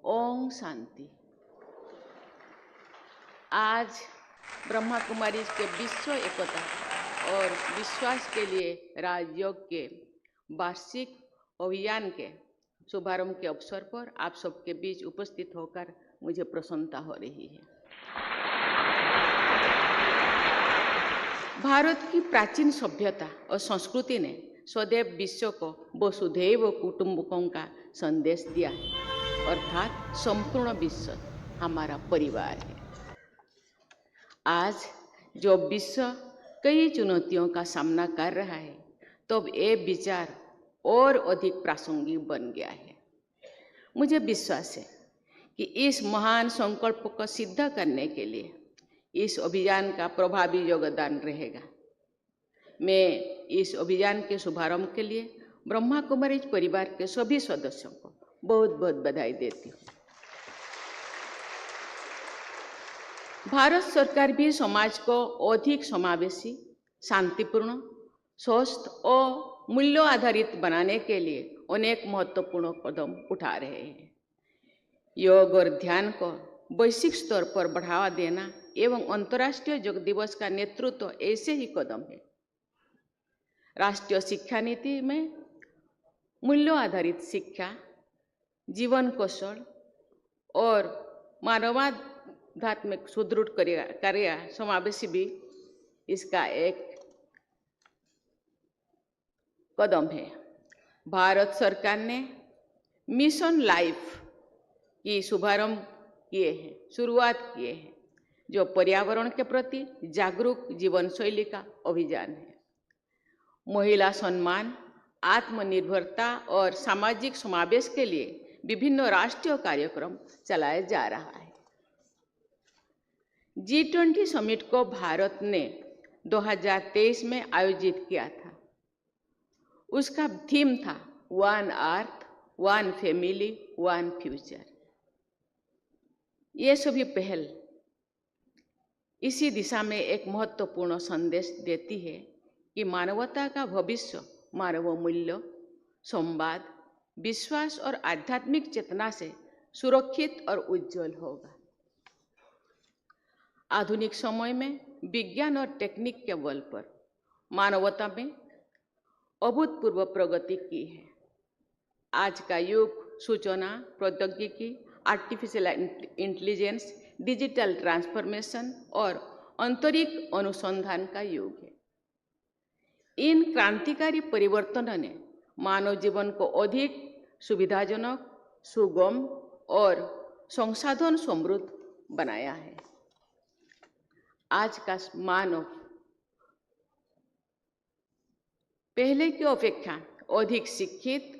ओम शांति। आज ब्रह्मा कुमारी के विश्व एकता और विश्वास के लिए राजयोग के वार्षिक अभियान के शुभारंभ के अवसर पर आप सबके बीच उपस्थित होकर मुझे प्रसन्नता हो रही है। भारत की प्राचीन सभ्यता और संस्कृति ने सदैव विश्व को वसुधैव कुटुंबकम का संदेश दिया है, अर्थात संपूर्ण विश्व हमारा परिवार है। आज जो विश्व कई चुनौतियों का सामना कर रहा है, तब ये विचार और अधिक प्रासंगिक बन गया है। मुझे विश्वास है कि इस महान संकल्प को सिद्ध करने के लिए इस अभियान का प्रभावी योगदान रहेगा। मैं इस अभियान के शुभारंभ के लिए ब्रह्मा कुमारीज परिवार के सभी सदस्यों को बहुत बहुत बधाई देती हूँ। भारत सरकार भी समाज को अधिक समावेशी, शांतिपूर्ण, स्वस्थ और मूल्यों आधारित बनाने के लिए अनेक महत्वपूर्ण कदम उठा रहे हैं। योग और ध्यान को वैश्विक स्तर पर बढ़ावा देना एवं अंतर्राष्ट्रीय योग दिवस का नेतृत्व ऐसे ही कदम है। राष्ट्रीय शिक्षा नीति में मूल्यों आधारित शिक्षा, जीवन कौशल और मानवाध्यात्मिक सुदृढ़ कार्य समावेशी भी इसका एक कदम है। भारत सरकार ने मिशन लाइफ की शुभारंभ शुरुआत किए हैं, जो पर्यावरण के प्रति जागरूक जीवन शैली का अभियान है। महिला सम्मान, आत्मनिर्भरता और सामाजिक समावेश के लिए विभिन्न राष्ट्रीय कार्यक्रम चलाया जा रहा है। G20 समिट को भारत ने 2023 में आयोजित किया था। उसका थीम था one earth, one family, one future. ये सभी पहल इसी दिशा में एक महत्वपूर्ण संदेश देती है कि मानवता का भविष्य मानव मूल्य, संवाद, विश्वास और आध्यात्मिक चेतना से सुरक्षित और उज्जवल होगा। आधुनिक समय में विज्ञान और टेक्निक के बल पर मानवता में अभूतपूर्व प्रगति की है। आज का युग सूचना प्रौद्योगिकी, आर्टिफिशियल इंटेलिजेंस, डिजिटल ट्रांसफॉर्मेशन और अंतरिक्ष अनुसंधान का युग है। इन क्रांतिकारी परिवर्तनों ने मानव जीवन को अधिक सुविधाजनक, सुगम और संसाधन समृद्ध बनाया है। आज का मानव पहले की अपेक्षा अधिक शिक्षित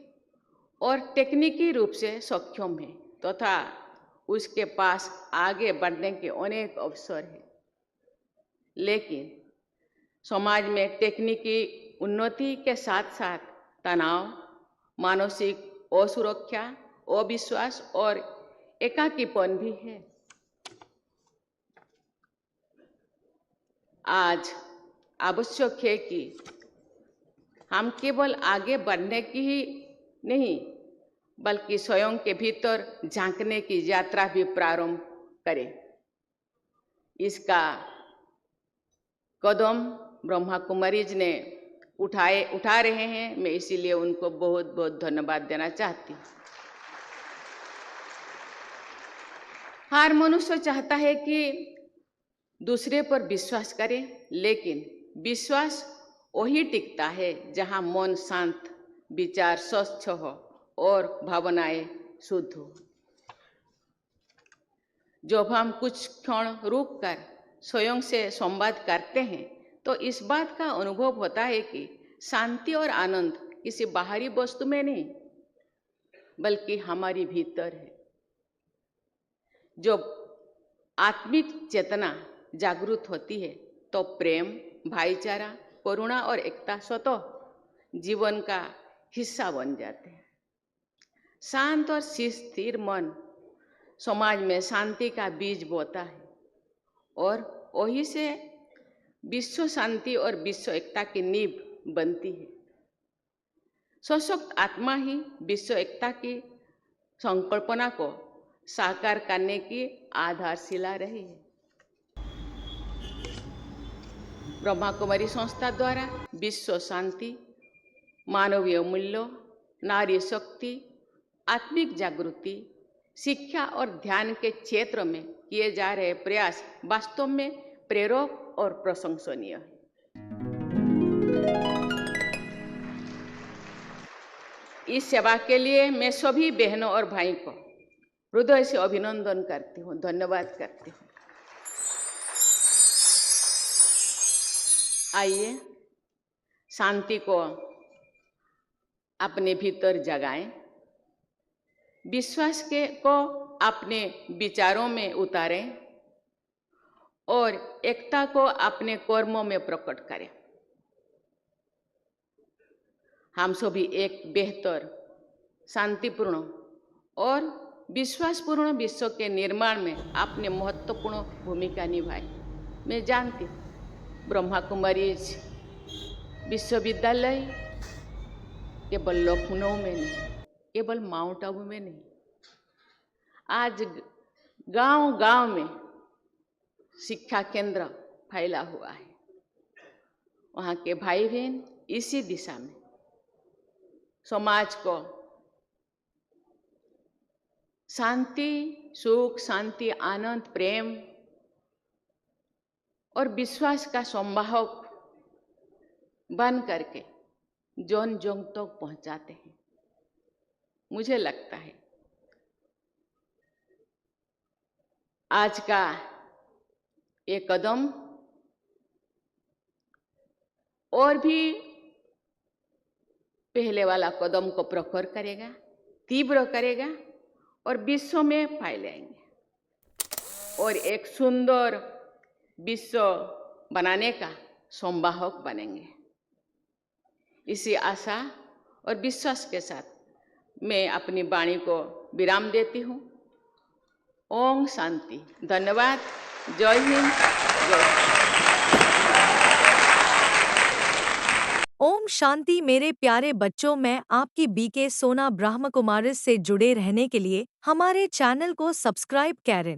और तकनीकी रूप से सक्षम है तथा उसके पास आगे बढ़ने के अनेक अवसर हैं। लेकिन समाज में तकनीकी उन्नति के साथ साथ तनाव, मानसिक असुरक्षा, अविश्वास और एकाकीपन भी है। आज आवश्यक है कि हम केवल आगे बढ़ने की ही नहीं, बल्कि स्वयं के भीतर झांकने की यात्रा भी प्रारंभ करें। इसका कदम ब्रह्मा कुमारीज ने उठा रहे हैं। मैं इसीलिए उनको बहुत बहुत धन्यवाद देना चाहती हूँ। हर मनुष्य चाहता है कि दूसरे पर विश्वास करें, लेकिन विश्वास वही टिकता है जहाँ मन शांत, विचार स्वच्छ हो और भावनाएं शुद्ध हो। जब हम कुछ क्षण रुककर स्वयं से संवाद करते हैं तो इस बात का अनुभव होता है कि शांति और आनंद किसी बाहरी वस्तु में नहीं, बल्कि हमारी भीतर है। जब आत्मिक चेतना जागृत होती है तो प्रेम, भाईचारा, करुणा और एकता स्वतः जीवन का हिस्सा बन जाते हैं। शांत और स्थिर मन समाज में शांति का बीज बोता है और वही से विश्व शांति और विश्व एकता की नींव बनती है। सशक्त आत्मा ही विश्व एकता की संकल्पना को साकार करने की आधारशिला रही है। ब्रह्मा कुमारी संस्था द्वारा विश्व शांति, मानवीय मूल्यों, नारी शक्ति, आत्मिक जागृति, शिक्षा और ध्यान के क्षेत्र में किए जा रहे प्रयास वास्तव में प्रेरक और प्रशंसनीय है। इस सेवा के लिए मैं सभी बहनों और भाई को हृदय से अभिनंदन करती हूँ, धन्यवाद करती हूँ। आइए शांति को अपने भीतर जगाएं, विश्वास को अपने विचारों में उतारें और एकता को अपने कर्मों में प्रकट करें। हम सभी एक बेहतर, शांतिपूर्ण और विश्वासपूर्ण विश्व के निर्माण में अपने महत्वपूर्ण भूमिका निभाए। मैं जानती हूँ ब्रह्मा कुमारीज विश्वविद्यालय केवल लखनऊ में नहीं, केवल माउंट आबू में नहीं, आज गांव-गांव में शिक्षा केंद्र फैला हुआ है। वहाँ के भाई बहन इसी दिशा में समाज को शांति, सुख, शांति, आनंद, प्रेम और विश्वास का संवाहक बन करके जन जन तक पहुंचाते हैं। मुझे लगता है आज का ये कदम और भी पहले वाला कदम को प्रखर करेगा, तीव्र करेगा और विश्व में फैलाएंगे और एक सुंदर विश्व बनाने का संवाहक बनेंगे। इसी आशा और विश्वास के साथ मैं अपनी वाणी को विराम देती हूँ। ओम शांति। धन्यवाद। जय हिंद, जय ओम शांति। मेरे प्यारे बच्चों, मैं आपकी बीके सोना ब्रह्म कुमारिस से जुड़े रहने के लिए हमारे चैनल को सब्सक्राइब करें।